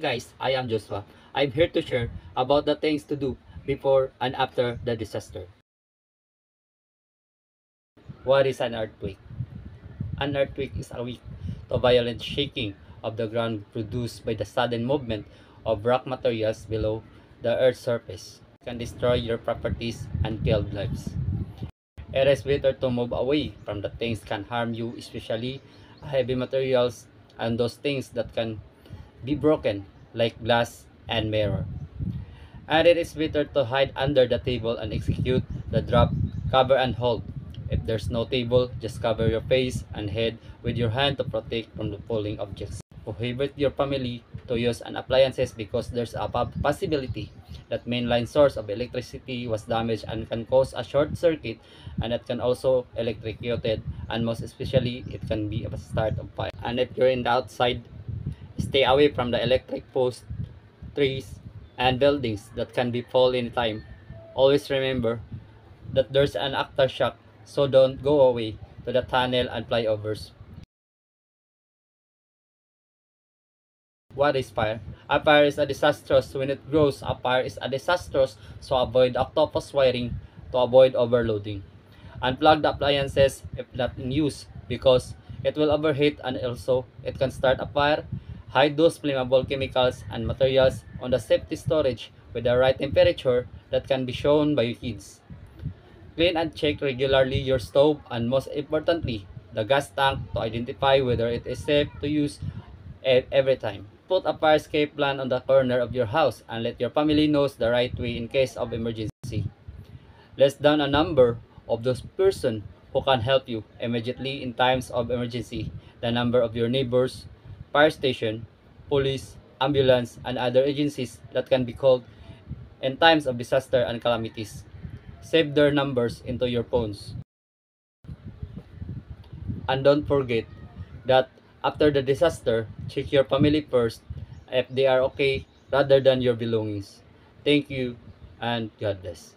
guys, I am Joshua. I'm here to share about the things to do before and after the disaster. What is an earthquake? An earthquake is a weak to violent shaking of the ground produced by the sudden movement of rock materials below the earth's surface. It can destroy your properties and kill lives. It is better to move away from the things can harm you, especially heavy materials and those things that can be broken like glass and mirror. And it is better to hide under the table and execute the drop, cover and hold. If there's no table, just cover your face and head with your hand to protect from the falling objects. Prohibit your family to use an appliances because there's a possibility that mainline source of electricity was damaged and can cause a short circuit, and it can also electrocuted, and most especially it can be a start of fire. And if you're in the outside, stay away from the electric post, trees, and buildings that can be fall anytime. Always remember that there's an aftershock, so don't go away to the tunnel and flyovers. What is fire? A fire is a disastrous when it grows. A fire is a disastrous, so avoid octopus wiring to avoid overloading. Unplug the appliances if not in use because it will overheat and also it can start a fire. Hide those flammable chemicals and materials on the safety storage with the right temperature that can be shown by kids. Clean and check regularly your stove and most importantly, the gas tank to identify whether it is safe to use every time. Put a fire escape plan on the corner of your house and let your family knows the right way in case of emergency. List down a number of those person who can help you immediately in times of emergency, the number of your neighbors, fire station, police, ambulance, and other agencies that can be called in times of disaster and calamities. Save their numbers into your phones. And don't forget that after the disaster, check your family first if they are okay rather than your belongings. Thank you and God bless.